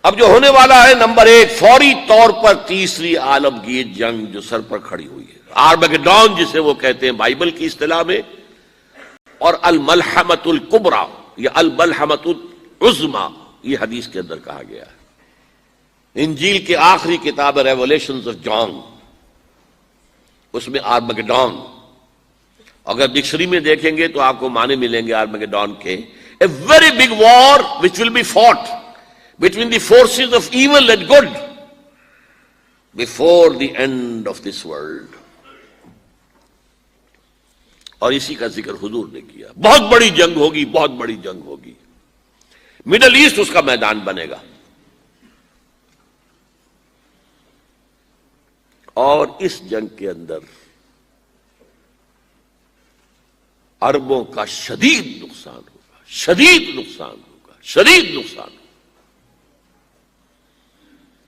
اب جو ہونے والا ہے نمبر 1، فوری طور پر تیسری عالمگیر جنگ جو سر پر کھڑی ہوئی ہے، آرمگیڈون جسے وہ کہتے ہیں بائبل کی اصطلاح میں، اور الملحمۃ الکبریٰ یا الملحمۃ العظمیٰ یہ حدیث کے اندر کہا گیا ہے۔ انجیل کے آخری کتاب ریولیشنز آف جان، اس میں آرمگیڈون، اگر ڈکشنری میں دیکھیں گے تو آپ کو معنی ملیں گے آرمگیڈون کے، a very big war which will be fought between the forces of evil and good before the end of this world۔ اور اسی کا ذکر حضور نے کیا، بہت بڑی جنگ ہوگی، بہت بڑی جنگ ہوگی، مڈل ایسٹ اس کا میدان بنے گا، اور اس جنگ کے اندر عربوں کا شدید نقصان ہوگا، شدید نقصان ہوگا، شدید نقصان ہوگا،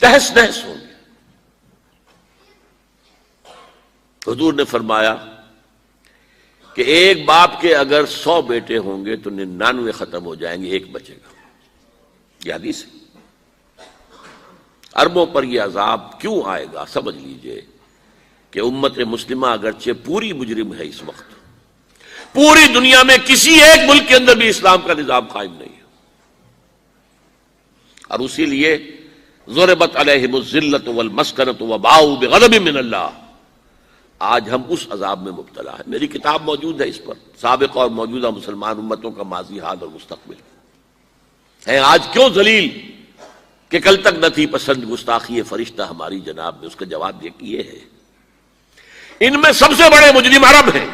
تہس نہس ہوں گے۔ حضور نے فرمایا کہ ایک باپ کے اگر 100 بیٹے ہوں گے تو 99 ختم ہو جائیں گے، ایک بچے گا۔ یہ حدیث ہے۔ عربوں پر یہ عذاب کیوں آئے گا؟ سمجھ لیجئے کہ امت مسلمہ اگرچہ پوری مجرم ہے، اس وقت پوری دنیا میں کسی ایک ملک کے اندر بھی اسلام کا نظام قائم نہیں ہے، اور اسی لیے ضربت علیہم الذلۃ والمسکنۃ وباؤوا بغضب من اللہ، آج ہم اس عذاب میں مبتلا ہے۔ میری کتاب موجود ہے اس پر، سابق اور موجودہ مسلمان امتوں کا ماضی، حال اور مستقبل ہے۔ آج کیوں ذلیل کہ کل تک نہ تھی پسند گستاخی فرشتہ ہماری جناب میں، اس کا جواب یہ ہے، ان میں سب سے بڑے مجرم عرب ہیں،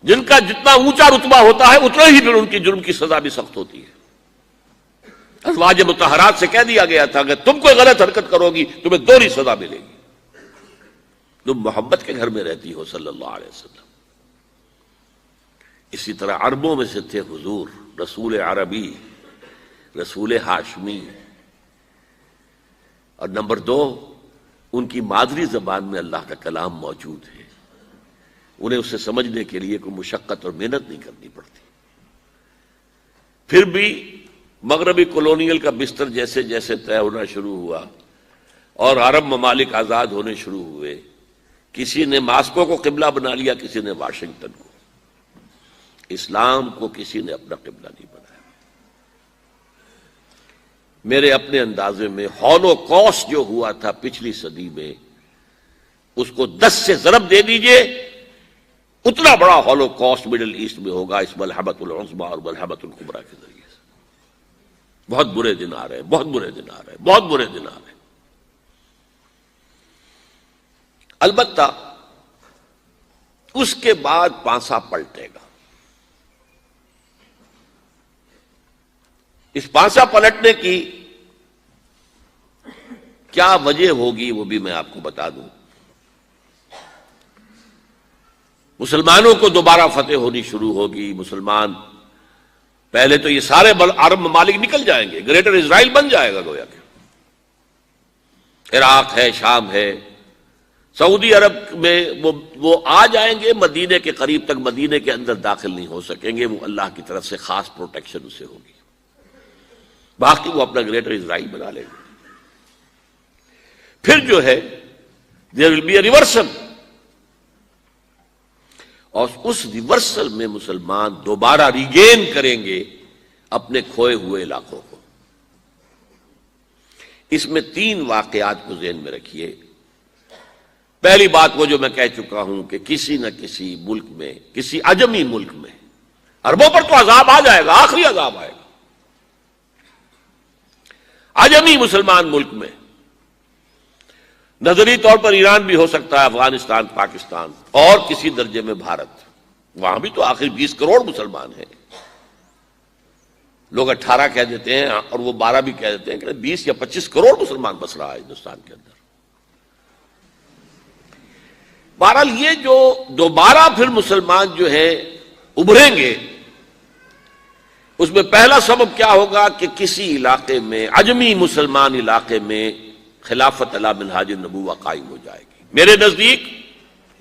جن کا جتنا اونچا رتبہ ہوتا ہے اتنا ہی پھر ان کی جرم کی سزا بھی سخت ہوتی ہے۔ ازواج مطہرات سے کہہ دیا گیا تھا کہ تم کوئی غلط حرکت کرو گی تمہیں دوہری سزا ملے گی۔ تم محمد کے گھر میں رہتی ہو صلی اللہ علیہ وسلم۔ اسی طرح عربوں میں سے تھے حضور، رسول عربی، رسول ہاشمی، اور نمبر 2 ان کی مادری زبان میں اللہ کا کلام موجود ہے، انہیں اسے سمجھنے کے لیے کوئی مشقت اور محنت نہیں کرنی پڑتی۔ پھر بھی مغربی کولونیل کا بستر جیسے جیسے طے ہونا شروع ہوا اور عرب ممالک آزاد ہونے شروع ہوئے، کسی نے ماسکو کو قبلہ بنا لیا، کسی نے واشنگٹن کو، اسلام کو کسی نے اپنا قبلہ نہیں بنایا۔ میرے اپنے اندازے میں ہولوکاسٹ جو ہوا تھا پچھلی صدی میں، اس کو 10 سے ضرب دے دیجئے، اتنا بڑا ہولوکاسٹ مڈل ایسٹ میں ہوگا اس ملحمۃ العظمیٰ اور ملحمۃ الکبریٰ کے ذریعے سے۔ بہت برے دن آ رہے ہیں، بہت برے دن آ رہے ہیں، بہت برے دن آ رہے ہیں۔ البتہ اس کے بعد پانسا پلٹے گا۔ اس پانسا پلٹنے کی کیا وجہ ہوگی وہ بھی میں آپ کو بتا دوں۔ مسلمانوں کو دوبارہ فتح ہونی شروع ہوگی، مسلمان پہلے تو یہ سارے عرب ممالک نکل جائیں گے، گریٹر اسرائیل بن جائے گا گویا کہ، عراق ہے، شام ہے، سعودی عرب میں وہ آ جائیں گے مدینے کے قریب تک، مدینے کے اندر داخل نہیں ہو سکیں گے، وہ اللہ کی طرف سے خاص پروٹیکشن اسے ہوگی، باقی وہ اپنا گریٹر اسرائیل بنا لیں گے۔ پھر جو ہے there will be a reversal، اور اس ریورسل میں مسلمان دوبارہ ریگین کریں گے اپنے کھوئے ہوئے علاقوں کو۔ اس میں 3 واقعات کو ذہن میں رکھیے۔ پہلی بات وہ جو میں کہہ چکا ہوں کہ کسی نہ کسی ملک میں، کسی عجمی ملک میں، عربوں پر تو عذاب آ جائے گا، آخری عذاب آئے گا، عجمی مسلمان ملک میں، نظری طور پر ایران بھی ہو سکتا ہے، افغانستان، پاکستان، اور کسی درجے میں بھارت، وہاں بھی تو آخر 20 کروڑ مسلمان ہیں۔ لوگ 18 کہہ دیتے ہیں اور وہ 12 بھی کہہ دیتے ہیں کہ 20 یا 25 کروڑ مسلمان بس رہا ہے ہندوستان کے اندر۔ بہرحال یہ جو دوبارہ پھر مسلمان جو ہیں ابھریں گے، اس میں پہلا سبب کیا ہوگا کہ کسی علاقے میں، عجمی مسلمان علاقے میں، خلافت علی منہاج النبوہ قائم ہو جائے گی۔ میرے نزدیک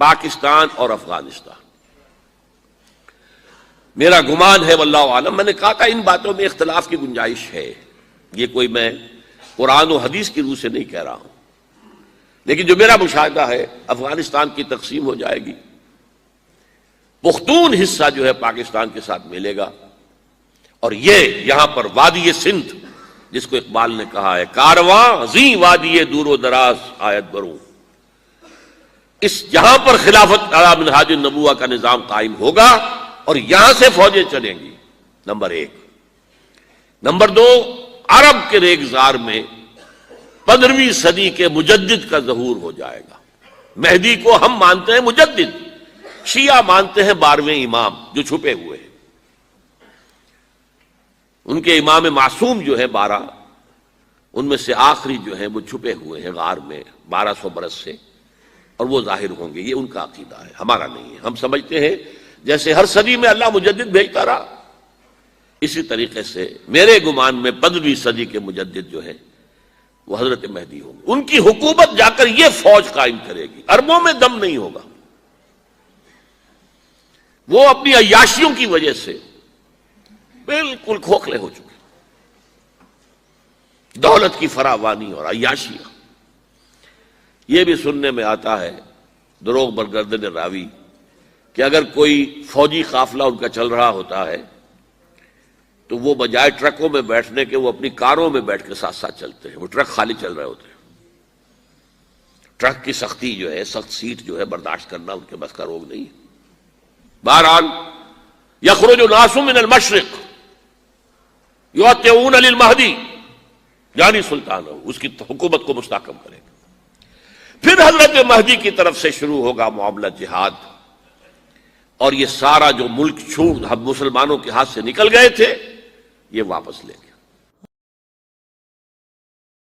پاکستان اور افغانستان، میرا گمان ہے واللہ عالم، میں نے کہا تھا ان باتوں میں اختلاف کی گنجائش ہے، یہ کوئی میں قرآن و حدیث کی روح سے نہیں کہہ رہا ہوں، لیکن جو میرا مشاہدہ ہے افغانستان کی تقسیم ہو جائے گی، پختون حصہ جو ہے پاکستان کے ساتھ ملے گا، اور یہ یہاں پر وادی سندھ جس کو اقبال نے کہا ہے کارواں زیں وادی دور و دراز آیت بروں، اس یہاں پر خلافت علی منہاج النبوہ کا نظام قائم ہوگا اور یہاں سے فوجیں چلیں گی، نمبر ایک۔ نمبر دو، عرب کے ریگزار میں 15ویں صدی کے مجدد کا ظہور ہو جائے گا۔ مہدی کو ہم مانتے ہیں مجدد، شیعہ مانتے ہیں 12ویں امام جو چھپے ہوئے ہیں، ان کے امام معصوم جو ہے 12، ان میں سے آخری جو ہیں وہ چھپے ہوئے ہیں غار میں 1200 برس سے، اور وہ ظاہر ہوں گے۔ یہ ان کا عقیدہ ہے، ہمارا نہیں ہے۔ ہم سمجھتے ہیں جیسے ہر صدی میں اللہ مجدد بھیجتا رہا، اسی طریقے سے میرے گمان میں 15ویں صدی کے مجدد جو ہے وہ حضرت مہدی ہوں گے۔ ان کی حکومت جا کر یہ فوج قائم کرے گی، عربوں میں دم نہیں ہوگا، وہ اپنی عیاشیوں کی وجہ سے بالکل کھوکھلے ہو چکے، دولت کی فراوانی اور عیاشیاں۔ یہ بھی سننے میں آتا ہے دروغ برگردن راوی کہ اگر کوئی فوجی قافلہ ان کا چل رہا ہوتا ہے تو وہ بجائے ٹرکوں میں بیٹھنے کے وہ اپنی کاروں میں بیٹھ کے ساتھ ساتھ چلتے ہیں، وہ ٹرک خالی چل رہے ہوتے ہیں۔ ٹرک کی سختی جو ہے، سخت سیٹ جو ہے برداشت کرنا ان کے بس کا روگ نہیں ہے۔ بہرحال یخرج ناس من المشرق یطیعون للمہدی، یعنی سلطان اس کی حکومت کو مستحکم کرے گا۔ پھر حضرت مہدی کی طرف سے شروع ہوگا معاملہ جہاد، اور یہ سارا جو ملک چھوٹ ہم مسلمانوں کے ہاتھ سے نکل گئے تھے یہ واپس لے گئے۔